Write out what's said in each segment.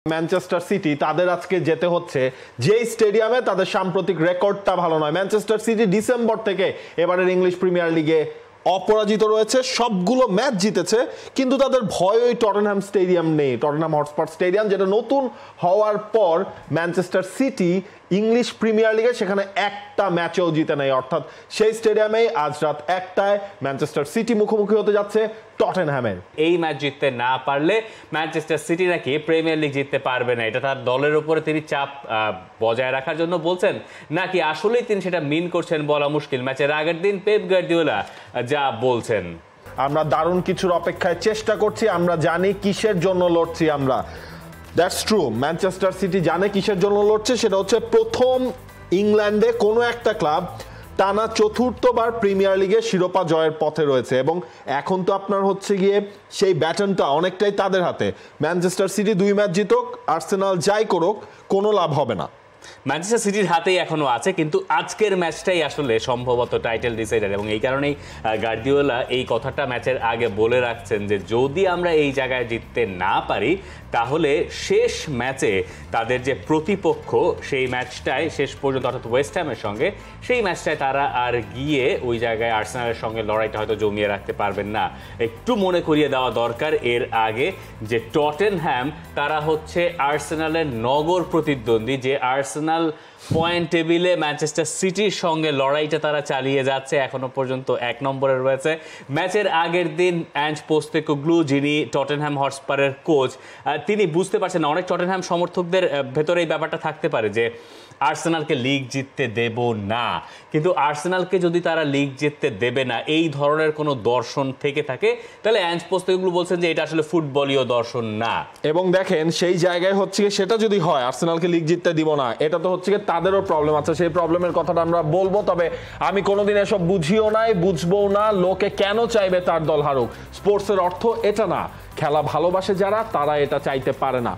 Manchester city তাদের আজকে যেতে হচ্ছে যেই স্টেডিয়ামে তাদের সাম্প্রতিক রেকর্ডটা ভালো নয়। ম্যানচেস্টার সিটি ডিসেম্বর থেকে এবারের ইংলিশ প্রিমিয়ার লিগে অপরাজিত রয়েছে, সবগুলো ম্যাচ জিতেছে, কিন্তু তাদের ভয় ওই টটেনহ্যাম স্টেডিয়াম নেই, টটেনহ্যাম হটস্পার স্টেডিয়াম, যেটা নতুন হওয়ার পর ম্যানচেস্টার সিটি ইংলিশ প্রিমিয়ার লিগে সেখানে একটা ম্যাচেও জিতে নেই। অর্থাৎ সেই স্টেডিয়ামেই আজ রাত 1টায় ম্যানচেস্টার সিটি মুখোমুখি হতে যাচ্ছে টটেনহ্যামের। এই ম্যাচ জিততে না পারলে ম্যানচেস্টার সিটি নাকি প্রিমিয়ার লিগ জিততে পারবে না, এটা তার দলের উপরে তিনি চাপ বজায় রাখার জন্য বলছেন, নাকি আসলেই তিনি সেটা মিন করছেন বলা মুশকিল। ম্যাচের আগের দিন পেপ গার্দিওলা যা বলছেন, আমরা দারুণ কিছুর অপেক্ষায় চেষ্টা করছি, আমরা জানি কিসের জন্য লড়ছি আমরা। দ্যাটস ট্রু, ম্যানচেস্টার সিটি জানে কিসের জন্য লড়ছে, সেটা হচ্ছে প্রথম ইংল্যান্ডে কোনো একটা ক্লাব টানা চতুর্থবার প্রিমিয়ার লিগে শিরোপা জয়ের পথে রয়েছে, এবং এখন তো আপনার হচ্ছে গিয়ে সেই ব্যাটনটা অনেকটাই তাদের হাতে। ম্যানচেস্টার সিটি 2 ম্যাচ জিতুক, আর্সেনাল যাই করুক, কোনো লাভ হবে না। ম্যানচেস্টার সিটির হাতেই এখনো আছে, কিন্তু আজকের ম্যাচটাই আসলে সম্ভবত টাইটেল ডিসাইডার, এবং এই কারণেই গার্দিওলা এই কথাটা ম্যাচের আগে বলে রাখছেন যে যদি আমরা এই জায়গায় জিততে না পারি তাহলে শেষ ম্যাচে তাদের যে প্রতিপক্ষ সেই ম্যাচটায় শেষ পর্যন্ত, অর্থাৎ ওয়েস্ট হ্যামের সঙ্গে, সেই ম্যাচটায় তারা আর গিয়ে ওই জায়গায় আর্সেনালের সঙ্গে লড়াইটা হয়তো জমিয়ে রাখতে পারবেন না। একটু মনে করিয়ে দেওয়া দরকার এর আগে যে টটেনহ্যাম তারা হচ্ছে আর্সেনালের নগর প্রতিদ্বন্দ্বী, যে আর্সেনাল পয়েন্ট টেবিলে ম্যানচেস্টার সিটির সঙ্গে লড়াইটা তারা চালিয়ে যাচ্ছে, এখনো পর্যন্ত 1 নম্বরে রয়েছে। ম্যাচের আগের দিন অ্যাঞ্জ পোস্তেকোগ্লু, যিনি টটেনহ্যাম হটস্পারের কোচ, তিনি বুঝতে পারছেন না, অনেক টটেনহ্যাম সমর্থকদের ভেতরে এই ব্যাপারটা থাকতে পারে যে আর্সেনালকে লিগ জিততে দেব না, কিন্তু আর্সেনালকে যদি তারা লিগ জিততে দেবে না এই ধরনের কোনো দর্শন থেকে থাকে, তাহলে অ্যাঞ্জ পোস্তেকোগ্লু বলছেন যে এটা আসলে ফুটবলীয় দর্শন না। এবং দেখেন সেই জায়গায় হচ্ছে সেটা যদি হয় আর্সেনালকে লিগ জিততে দিব না, এটা তো হচ্ছে তাদেরও প্রবলেম আছে, সেই প্রবলেমের কথাটা আমরা বলবো। তবে আমি কোনোদিন এসব বুঝিও নাই, বুঝবো না। লোকে কেন চাইবে তার দল হারুক? স্পোর্টসের অর্থ এটা না। খেলা ভালোবাসে যারা, তারা এটা চাইতে পারে না।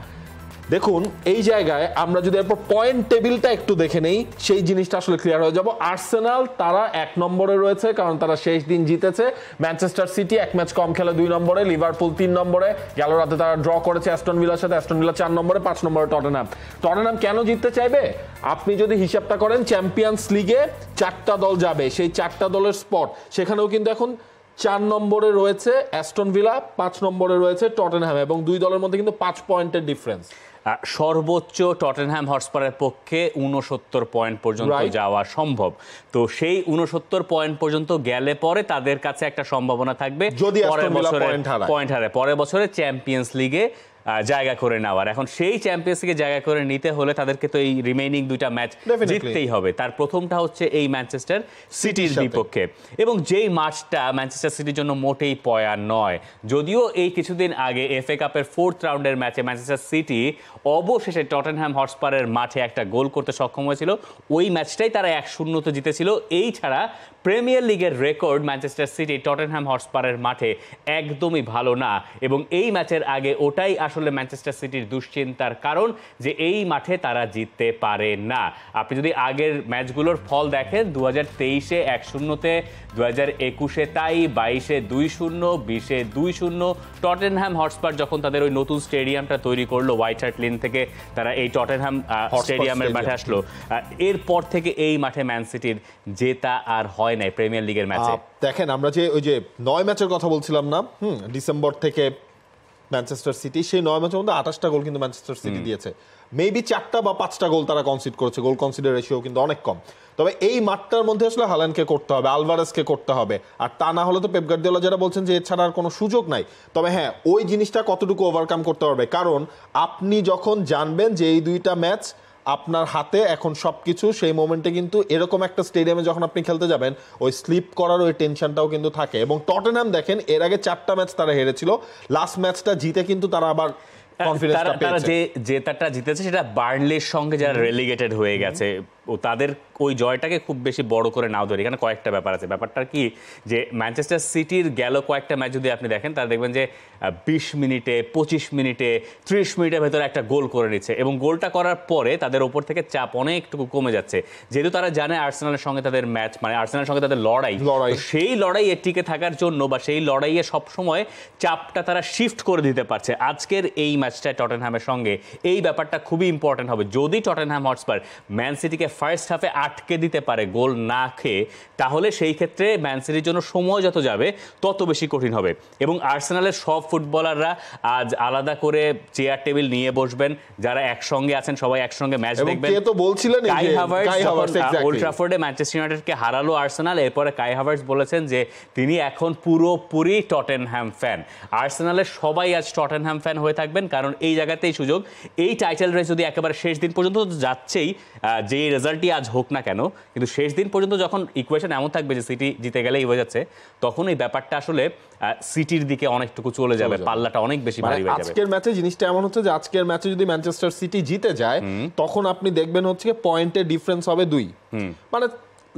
দেখুন এই জায়গায় আমরা যদি এরপর পয়েন্ট টেবিলটা একটু দেখে নেই, সেই জিনিসটা আসলে ক্লিয়ার হয়ে যাব। আর্সেনাল তারা 1 নম্বরে রয়েছে, কারণ তারা শেষ দিন জিতেছে। ম্যানচেস্টার সিটি 1 ম্যাচ কম খেলে 2 নম্বরে, লিভারপুল 3 নম্বরে, গেল রাতে তারা ড্র করেছে অ্যাস্টন ভিলার সাথে, অ্যাস্টন ভিলা 4 নম্বরে, 5 নম্বরে টটেনহ্যাম। টটেনহ্যাম কেন জিততে চাইবে? আপনি যদি হিসাবটা করেন, চ্যাম্পিয়ন্স লিগে 4টা দল যাবে, সেই 4টা দলের স্পট সেখানেও কিন্তু এখন 4 নম্বরে রয়েছে অ্যাস্টন ভিলা, 5 নম্বরে রয়েছে টটেনহ্যাম, এবং 2 দলের মধ্যে কিন্তু 5 পয়েন্টের ডিফারেন্স। সর্বোচ্চ টটেনহ্যাম হটস্পারের পক্ষে 69 পয়েন্ট পর্যন্ত যাওয়া সম্ভব। তো সেই 69 পয়েন্ট পর্যন্ত গেলে পরে তাদের কাছে একটা সম্ভাবনা থাকবে যদি পয়েন্ট হারে পরের বছরে চ্যাম্পিয়ন্স লিগে জায়গা করে নেওয়ার। এখন সেই চ্যাম্পিয়ন্স লিগে জায়গা করে নিতে হলে তাদেরকে তো এই রিমেইনিং 2টা ম্যাচ জিততেই হবে। তার প্রথমটা হচ্ছে এই ম্যানচেস্টার সিটির বিপক্ষে, এবং যেই ম্যাচটা ম্যানচেস্টার সিটির জন্য মোটেই পয়া নয়। যদিও এই কিছুদিন আগে FA কাপের 4th রাউন্ডের ম্যাচে ম্যানচেস্টার সিটি অবশেষে টটেনহ্যাম হটস্পারের মাঠে একটা গোল করতে সক্ষম হয়েছিল, ওই ম্যাচটাই তারা 1-0 জিতেছিল। এই ছাড়া প্রিমিয়ার লিগের রেকর্ড ম্যানচেস্টার সিটি টটেনহ্যাম হটস্পারের মাঠে একদমই ভালো না, এবং এই ম্যাচের আগে ওটাই আসলে ম্যানচেস্টার সিটির দুশ্চিন্তার কারণ যে এই মাঠে তারা জিততে পারে না। আপনি যদি আগের ম্যাচগুলোর ফল দেখেন, 2023-এ 1-0, 2021-এ তাই, 22-এ 2-0, 20-এ 2-0। টটেনহ্যাম হটস্পার যখন তাদের ওই নতুন স্টেডিয়ামটা তৈরি করলো, হোয়াইট হার্ট লেন থেকে তারা এই টটেনহ্যাম স্টেডিয়ামের মাঠে আসলো, এরপর থেকে এই মাঠে ম্যান সিটির জেতা আর হয় নাই প্রিমিয়ার লিগের ম্যাচে। দেখেন আমরা যে ওই যে 9 ম্যাচের কথা বলছিলাম না, ডিসেম্বর থেকে ম্যানচেস্টার সিটি, সেই 9 ম্যাচের মধ্যে 28টা গোল কিন্তু ম্যানচেস্টার সিটি দিয়েছে। মেবি 4টা বা 5টা গোল তারা কনসিড করেছে, গোল কনসিডার রেশিও কিন্তু অনেক কম। তবে এই মাঠটার মধ্যে আসলে হালান্ডকে করতে হবে, আলভারেজকে করতে হবে, আর তা না হলে তো পেপ গার্দিওলা যেটা বলছেন যে এছাড়া আর কোনো সুযোগ নাই। তবে হ্যাঁ, ওই জিনিসটা কতটুকু ওভারকাম করতে পারবে, কারণ আপনি যখন জানবেন যে এই 2টা ম্যাচ আপনার হাতে এখন সবকিছু, সেই মোমেন্টে কিন্তু এরকম একটা স্টেডিয়ামে যখন আপনি খেলতে যাবেন, ওই স্লিপ করার ওই টেনশনটাও কিন্তু থাকে। এবং টটেনহ্যাম দেখেন এর আগে 4টা ম্যাচ তারা হেরেছিল, লাস্ট ম্যাচটা জিতে কিন্তু তারা আবার তারা যে জেতাটা জিতেছে সেটা বার্নলির সঙ্গে যারা রেলিগেটেড হয়ে গেছে, তাদের ওই জয়টাকে খুব বেশি বড় করে নাও ধরি। এখানে কয়েকটা ব্যাপার আছে। ব্যাপারটা কি যে ম্যানচেস্টার সিটির গেল কয়েকটা ম্যাচ যদি আপনি দেখেন, তারা দেখবেন যে 20 মিনিটে, 25 মিনিটে, 30 মিনিটের ভেতরে একটা গোল করে নিচ্ছে, এবং গোলটা করার পরে তাদের ওপর থেকে চাপ অনেকটুকু কমে যাচ্ছে, যেহেতু তারা জানে আর্সেনালের সঙ্গে তাদের ম্যাচ, মানে আর্সেনালের সঙ্গে তাদের লড়াই। তো সেই লড়াইয়ে টিকে থাকার জন্য বা সেই লড়াইয়ে সবসময় চাপটা তারা শিফট করে দিতে পারছে। আজকের এই ম্যাচটায় টটেনহ্যামের সঙ্গে এই ব্যাপারটা খুবই ইম্পর্টেন্ট হবে। যদি টটেনহ্যাম হটস্পার ম্যান সিটিকে ফার্স্ট হাফে আটকে দিতে পারে গোল না খেয়ে, তাহলে সেই ক্ষেত্রে ম্যান সিটির জন্য সময় যত যাবে তত বেশি কঠিন হবে। এবং আর্সেনালের সব ফুটবলাররা আজ আলাদা করে চেয়ার টেবিল নিয়ে বসবেন, যারা একসঙ্গে আছেন সবাই একসঙ্গে ম্যাচ দেখবেন। কাই হাভার্টজ ওল্ড ট্রাফোর্ডে ম্যানচেস্টার ইউনাইটেডকে হারালো আর্সেনাল, এরপরে কাই হাভার্টজ বলেছেন যে তিনি এখন পুরোপুরি টটেনহ্যাম ফ্যান। আর্সেনালের সবাই আজ টটেনহ্যাম ফ্যান হয়ে থাকবেন, কারণ এই জায়গাতেই সুযোগ। এই টাইটেল রেস যদি একেবারে শেষ দিন পর্যন্ত যাচ্ছেই, যে রেজাল্টই আজ হোক না কেন, কিন্তু শেষ দিন পর্যন্ত যখন ইকুয়েশন এমন থাকবে যে সিটি জিতে গেলেই হয়ে যাচ্ছে, তখন এই ব্যাপারটা আসলে সিটির দিকে অনেকটু চলে যাবে, পাল্লাটা অনেক বেশি ভারী হয়ে যাবে। আজকের ম্যাচে জিনিসটা এমন হচ্ছে যে আজকের ম্যাচে যদি ম্যানচেস্টার সিটি জিতে যায়, তখন আপনি দেখবেন হচ্ছে পয়েন্টের ডিফারেন্স হবে 2। মানে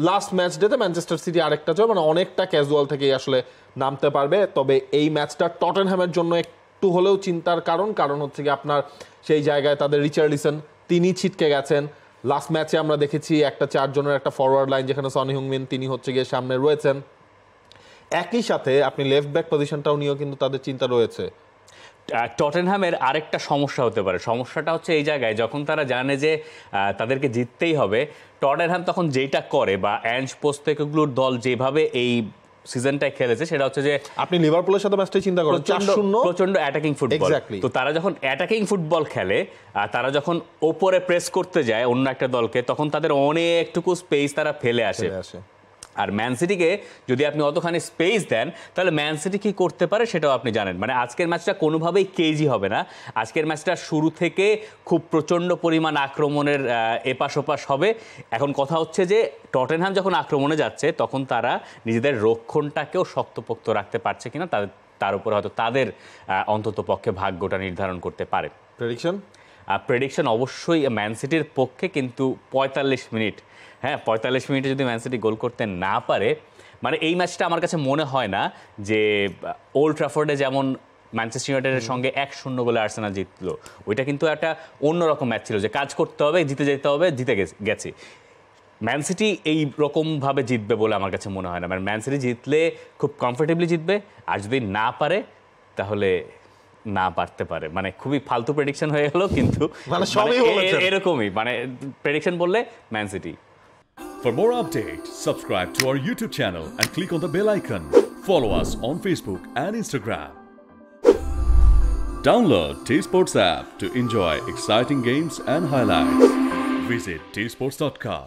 লাস্ট ম্যাচ ডেতে ম্যানচেস্টার সিটি আরেকটা জয়, মানে অনেকটা ক্যাজুয়াল থেকে আসলে নামতে পারবে। তবে এই ম্যাচটা টটেনহ্যামের জন্য একটু হলেও চিন্তার কারণ হচ্ছে কি আপনার সেই জায়গায় তাদের রিচার্লিসন তিনি ছিটকে গেছেন। লাস্ট ম্যাচে আমরা দেখেছি একটা 4 জনের একটা ফরওয়ার্ড লাইন, যেখানে সনি হুংমিন তিনি হচ্ছে গিয়ে সামনে রয়েছেন। একই সাথে আপনি লেফট ব্যাক পজিশনটাও নিয়েও কিন্তু তাদের চিন্তা রয়েছে। টটেনহ্যামের আরেকটা সমস্যা হতে পারে। সমস্যাটা হচ্ছে এই জায়গায়, যখন তারা জানে যে তাদেরকে জিততেই হবে, টটেনহ্যাম তখন যেটা করে, বা অ্যাঞ্জ পোস্টেকোগ্লুর দল যেভাবে এই সিজনটায় খেলেছে, সেটা হচ্ছে যে আপনি লিভারপুলের সাথে ম্যাচটাই চিন্তা করেন, প্রচন্ড অ্যাটাকিং ফুটবল। তো তারা যখন অ্যাটাকিং ফুটবল খেলে, তারা যখন ওপরে প্রেস করতে যায় অন্য একটা দলকে, তখন তাদের অনেকটুকু স্পেস তারা ফেলে আসে। আর ম্যান সিটিকে যদি আপনি অতখানি স্পেস দেন, তাহলে ম্যান সিটি কি করতে পারে সেটাও আপনি জানেন। মানে আজকের ম্যাচটা কোনোভাবেই কেজি হবে না। আজকের ম্যাচটা শুরু থেকে খুব প্রচণ্ড পরিমাণ আক্রমণের এপাশ ওপাশ হবে। এখন কথা হচ্ছে যে টটেনহ্যাম যখন আক্রমণে যাচ্ছে, তখন তারা নিজেদের রক্ষণটাকেও শক্তপোক্ত রাখতে পারছে কিনা, তার উপরে হয়তো তাদের অন্তত পক্ষে ভাগ্যটা নির্ধারণ করতে পারে। প্রেডিকশন অবশ্যই ম্যান সিটির পক্ষে, কিন্তু 45 মিনিট, হ্যাঁ 45 মিনিটে যদি ম্যান সিটি গোল করতে না পারে, মানে এই ম্যাচটা আমার কাছে মনে হয় না যে ওল্ড ট্রাফোর্ডে যেমন ম্যানচেস্টার ইউনাইটেডের সঙ্গে 1-0 গোলে আর্সেনাল জিতলো, ওইটা কিন্তু একটা অন্যরকম ম্যাচ ছিল, যে কাজ করতে হবে, জিতে যেতে হবে, জিতে গেছে। ম্যান সিটি এই রকমভাবে জিতবে বলে আমার কাছে মনে হয় না। মানে ম্যান সিটি জিতলে খুব কমফোর্টেবলি জিতবে, আর যদি না পারে তাহলে না পারতে পারে। মানে খুবই ফালতু প্রেডিকশন হয়ে গেল, কিন্তু এরকমই, মানে প্রেডিকশন বললে man city. For more updates, subscribe to our YouTube channel and click on the bell icon. Follow us on Facebook and Instagram. Download T-Sports app to enjoy exciting games and highlights. Visit tsports.com.